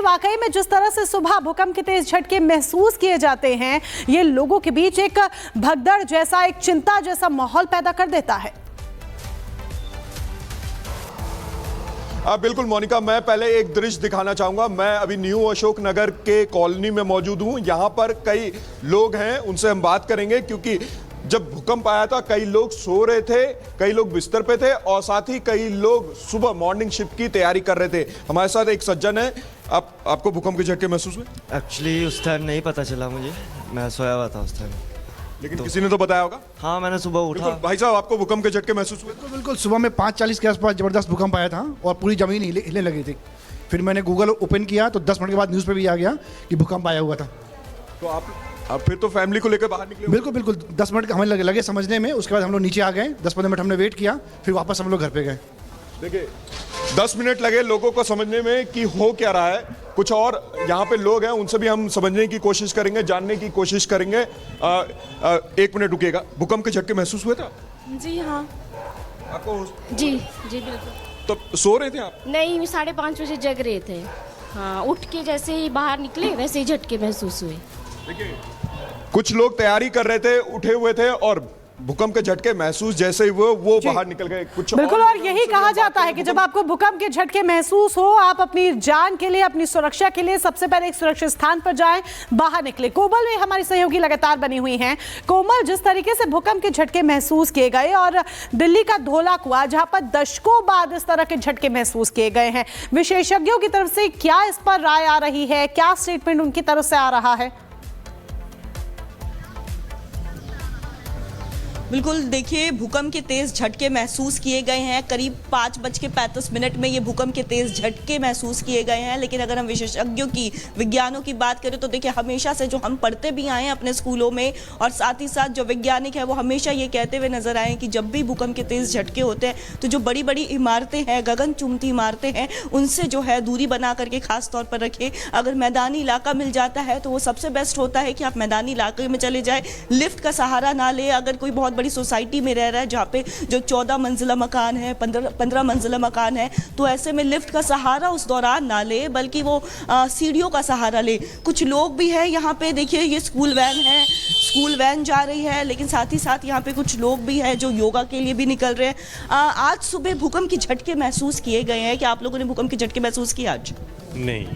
वाकई में जिस तरह से सुबह भूकंप के तेज झटके महसूस किए जाते हैं, ये लोगों के बीच एक भगदड़ जैसा, एक चिंता जैसा माहौल पैदा कर देता है। बिल्कुल मोनिका, मैं पहले एक दृश्य दिखाना चाहूंगा। मैं अभी न्यू अशोक नगर के कॉलोनी में मौजूद हूं। यहां पर कई लोग हैं, उनसे हम बात करेंगे, क्योंकि जब भूकंप आया था कई लोग सो रहे थे, कई लोग बिस्तर पे थे और साथ ही कई लोग सुबह मॉर्निंग शिफ्ट की तैयारी कर रहे थे। हमारे साथ एक सज्जन है। आपको भूकंप के झटके महसूस हुए? एक्चुअली उस टाइम नहीं पता चला मुझे, मैं सोया हुआ था उस टाइम। लेकिन किसी ने तो बताया होगा? हाँ, मैंने सुबह उठा। भाई साहब, आपको भूकंप के झटके महसूस हुए? बिल्कुल, सुबह में 5:40 के आसपास जबरदस्त भूकंप आया था और पूरी जमीन हिलने लगी थी। फिर मैंने गूगल ओपन किया तो 10 मिनट के बाद न्यूज़ पे भी आ गया कि भूकंप आया हुआ था। तो आप फिर तो फैमिली को लेकर बाहर निकले? बिल्कुल 10 मिनट हमें लगे समझने में। उसके बाद हम लोग नीचे आ गए, 10-15 मिनट हमने वेट किया, फिर वापस हम लोग घर पे गए। देखिए, 10 मिनट लगे लोगों को समझने में कि हो क्या रहा है। कुछ और यहाँ पे लोग हैं, उनसे भी हम समझने की कोशिश करेंगे, जानने की कोशिश करेंगे। 1 मिनट रुकिएगा। भूकंप के झटके महसूस हुए था? जी हाँ। आपको? जी बिल्कुल। तो सो रहे थे आप? नहीं, 5:30 बजे जग रहे थे। हाँ, उठ के जैसे ही बाहर निकले वैसे ही झटके महसूस हुए। देखिए, कुछ लोग तैयारी कर रहे थे, उठे हुए थे और भूकंप के झटके महसूस जैसे ही वो बाहर निकल गए। कुछ बिल्कुल, और यही कहा जाता है कि जब आपको भूकंप के झटके महसूस हो, आप अपनी जान के लिए, अपनी सुरक्षा के लिए सबसे पहले एक सुरक्षित स्थान पर जाएं, बाहर निकले। कोमल में हमारी सहयोगी लगातार बनी हुई हैं। कोमल, जिस तरीके से भूकंप के झटके महसूस किए गए और दिल्ली का धोला कुआं, जहां पर दशकों बाद इस तरह के झटके महसूस किए गए हैं, विशेषज्ञों की तरफ से क्या इस पर राय आ रही है, क्या स्टेटमेंट उनकी तरफ से आ रहा है? बिल्कुल, देखिए, भूकंप के तेज झटके महसूस किए गए हैं। करीब 5:35 में ये भूकंप के तेज झटके महसूस किए गए हैं। लेकिन अगर हम विशेषज्ञों की, विज्ञानों की बात करें तो देखिए, हमेशा से जो हम पढ़ते भी आए हैं अपने स्कूलों में, और साथ ही साथ जो वैज्ञानिक है वो हमेशा ये कहते हुए नजर आए कि जब भी भूकंप के तेज झटके होते हैं तो जो बड़ी बड़ी इमारतें हैं, गगनचुंबती इमारतें हैं, उनसे जो है दूरी बना करके खास तौर पर रखें। अगर मैदानी इलाका मिल जाता है तो वो सबसे बेस्ट होता है कि आप मैदानी इलाके में चले जाए, लिफ्ट का सहारा ना ले। अगर कोई बहुत बड़ी सोसाइटी में रह रहा है जहाँ पे जो 14 मंजिला मकान है, 15 मंजिला मकान है, तो ऐसे में लिफ्ट का सहारा उस दौरान ना ले, बल्कि वो सीढ़ियों का सहारा ले। कुछ लोग भी हैं यहाँ पे, देखिए ये स्कूल वैन है, स्कूल वैन जा रही है, लेकिन साथ ही साथ यहाँ पे कुछ लोग भी हैं जो योगा के लिए भी निकल रहे हैं। आज सुबह भूकंप के झटके महसूस किए गए हैं। क्या आप लोगों ने भूकंप के झटके महसूस किए आज? नहीं।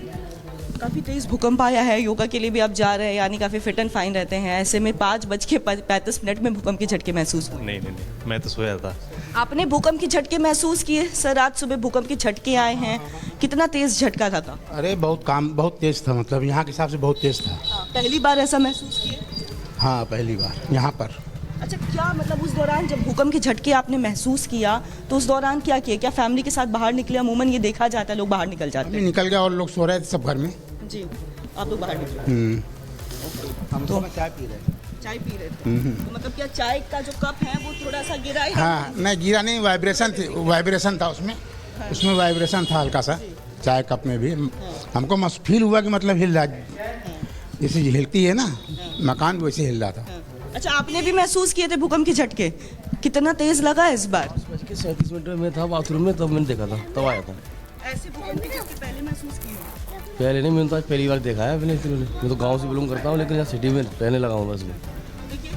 काफ़ी तेज भूकंप आया है, योगा के लिए भी आप जा रहे हैं, यानी काफ़ी फिट एंड फाइन रहते हैं। ऐसे में 5:35 में भूकंप के झटके महसूस हुए? नहीं, मैं तो सोया था। आपने भूकंप के झटके महसूस किए? सर, आज सुबह भूकंप के झटके आए हैं, कितना तेज झटका था? अरे बहुत तेज था, मतलब यहाँ के हिसाब से बहुत तेज था। पहली बार ऐसा महसूस किए? हाँ, पहली बार यहाँ पर। अच्छा, क्या मतलब उस दौरान जब भूकंप के झटके आपने महसूस किया तो उस दौरान क्या किया? क्या फैमिली के साथ बाहर निकले? अमूमन ये देखा जाता है लोग बाहर निकल जाते हैं। निकल गया और लोग सो रहे थे सब घर में। जी, आप लोग बाहर निकले? हम तो चाय पी रहे थे। चाय पी रहे थे? तो मतलब क्या चाय का जो कप है वो थोड़ा सा गिरा है? हाँ, नहीं गिरा नहीं, वाइब्रेशन था उसमें। उसमें वाइब्रेशन था हल्का सा, चाय कप में भी। हमको फील हुआ कि मतलब हिल रहा, जैसे हिलती है ना मकान, वैसे हिल रहा था। अच्छा, आपने भी महसूस किए थे भूकंप के झटके? कितना तेज लगा इस बार? 37 में था बाथरूम में, तब मैंने देखा था, तब आया था। ऐसे भूकंप के झटके पहले महसूस किए? पहले नहीं, मैंने तो आज पहली बार देखा है। मैं तो गांव से बिलोंग करता हूँ, लेकिन यहाँ सिटी में रहने लगा हूँ बस में।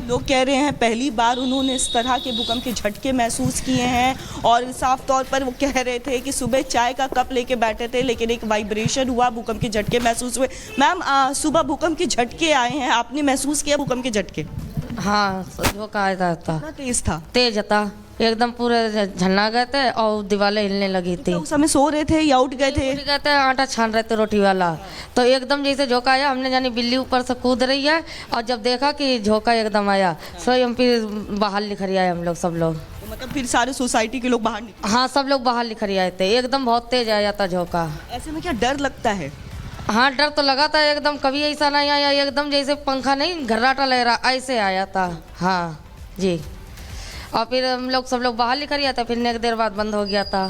लोग कह रहे हैं पहली बार उन्होंने इस तरह के भूकंप के झटके महसूस किए हैं, और साफ तौर पर वो कह रहे थे कि सुबह चाय का कप लेके बैठे थे लेकिन एक वाइब्रेशन हुआ, भूकंप के झटके महसूस हुए। मैम, सुबह भूकंप के झटके आए हैं, आपने महसूस किया भूकंप के झटके? हाँ, झोंका आया था। तेज था? तेज था एकदम, पूरे झन्ना गए थे और दीवारें हिलने लगी थी। उस समय सो रहे थे या उठ गए थे? उठ गए थे, आटा छान रहे थे रोटी वाला, तो एकदम जैसे झोंका आया, हमने जानी बिल्ली ऊपर से कूद रही है, और जब देखा कि झोंका एकदम आया, सो हम फिर बाहर निखर आए हम लोग, सब लोग। तो मतलब फिर सारे सोसाइटी के लोग बाहर निकले? हाँ, सब लोग बाहर निखर आए थे, एकदम बहुत तेज आया था झोंका। ऐसे में क्या डर लगता है? हाँ, डर तो लगा था एकदम, कभी ऐसा नहीं आया एकदम जैसे पंखा नहीं घर्राटा लग रहा, ऐसे आया था। हाँ जी, और फिर हम लोग सब लोग बाहर निकल गया था, फिर एक देर बाद बंद हो गया था।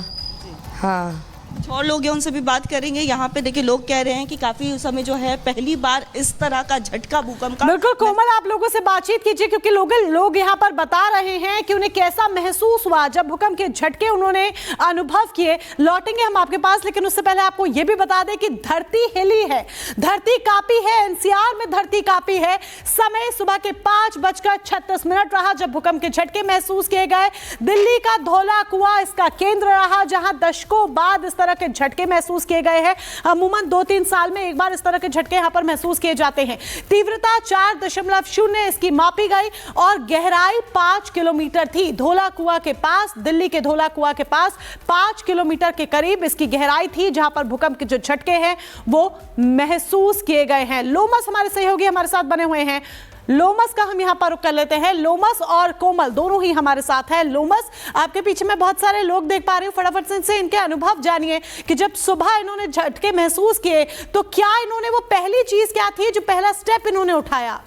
हाँ, कुछ और लोग हैं उनसे भी बात करेंगे। यहाँ पे देखिए लोग कह रहे हैं कि काफी समय जो है पहली बार इस तरह का झटका भूकंप का। बिल्कुल कोमल, आप लोगों से बातचीत कीजिए क्योंकि लोग यहाँ पर बता रहे हैं कि उन्हें कैसा महसूस हुआ जब भूकंप के झटके उन्होंने अनुभव किए। लौटेंगे हम आपके पास, लेकिन उससे पहले आपको यह भी बता दें कि धरती हिली है, धरती कांपी है, एनसीआर में धरती कांपी है। समय सुबह के 5:36 रहा जब भूकंप के झटके महसूस किए गए। दिल्ली का धौला कुआं इसका केंद्र रहा जहां दशकों बाद इस तरह के झटके महसूस किए गए हैं। अमूमन 2-3 साल में एक बार इस तरह के झटके यहां पर महसूस किए जाते हैं। तीव्रता 4.0 इसकी मापी गई और गहराई 5 किलोमीटर थी। धौला कुआं के पास, दिल्ली के धौला कुआं के पास 5 किलोमीटर के करीब इसकी गहराई थी जहां पर भूकंप के जो झटके हैं वो महसूस किए गए हैं। लोमस हमारे सहयोगी हमारे साथ बने हुए हैं, लोमस का हम यहां पर रुख कर लेते हैं। लोमस और कोमल दोनों ही हमारे साथ हैं। लोमस, आपके पीछे मैं बहुत सारे लोग देख पा रही हूं, फटाफट से इनसे इनके अनुभव जानिए कि जब सुबह इन्होंने झटके महसूस किए तो क्या इन्होंने, वो पहली चीज क्या थी जो पहला स्टेप इन्होंने उठाया?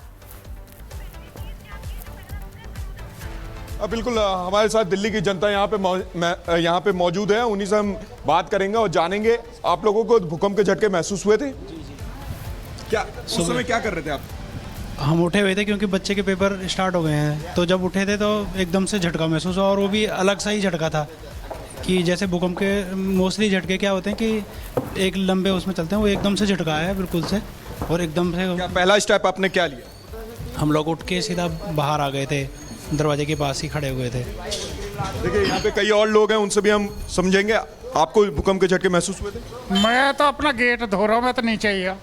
बिल्कुल, हमारे साथ दिल्ली की जनता यहाँ पे मौजूद है, उन्हीं से हम बात करेंगे और जानेंगे आप लोगों को भूकंप के झटके महसूस हुए थे क्या? उस समय क्या कर रहे थे आप? हम उठे हुए थे क्योंकि बच्चे के पेपर स्टार्ट हो गए हैं, तो जब उठे थे तो एकदम से झटका महसूस हुआ और वो भी अलग सा ही झटका था कि जैसे भूकंप के मोस्टली झटके क्या होते हैं कि एक लंबे उसमें चलते हैं, वो एकदम से झटका है बिल्कुल से और एकदम से। क्या पहला स्टेप आपने क्या लिया? हम लोग उठ के सीधा बाहर आ गए थे, दरवाजे के पास ही खड़े हुए थे। देखिए यहाँ पे कई और लोग हैं, उनसे भी हम समझेंगे। आपको भूकंप के झटके महसूस हुए थे? मैं तो अपना गेट धो रहा हूँ, मैं तो नीचे ही है।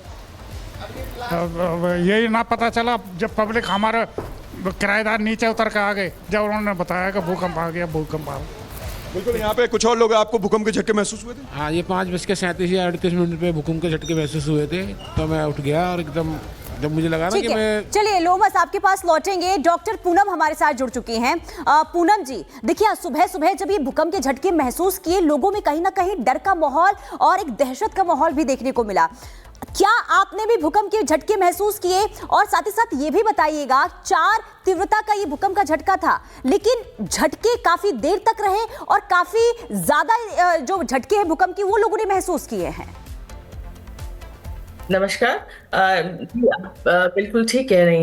यही ना पता चला जब पब्लिक, हमारे किराएदार नीचे उतर के आ गए जब उन्होंने बताया कि भूकंप आ गया, भूकंप आ गया। बिल्कुल, यहाँ पे कुछ और लोग, आपको भूकंप के झटके महसूस हुए थे? हाँ, ये 5:37 पे भूकंप के झटके महसूस हुए थे, तो मैं उठ गया और एकदम जब मुझे लगा ना कि मैं। चलिए लोमस, आपके पास लौटेंगे। डॉक्टर पूनम हमारे साथ जुड़ चुकी हैं। पूनम जी, देखिए सुबह सुबह जब ये भूकंप के झटके महसूस किए, लोगों में कहीं ना कहीं डर का माहौल और एक दहशत का माहौल भी देखने को मिला। क्या आपने भी भूकंप के झटके महसूस किए? और साथ ही साथ ये भी बताइएगा, 4 तीव्रता का ये भूकंप का झटका था, लेकिन झटके काफी देर तक रहे और काफी ज्यादा जो झटके हैं भूकंप की वो लोगों ने महसूस किए हैं। नमस्कार। बिल्कुल ठीक कह रही हैं।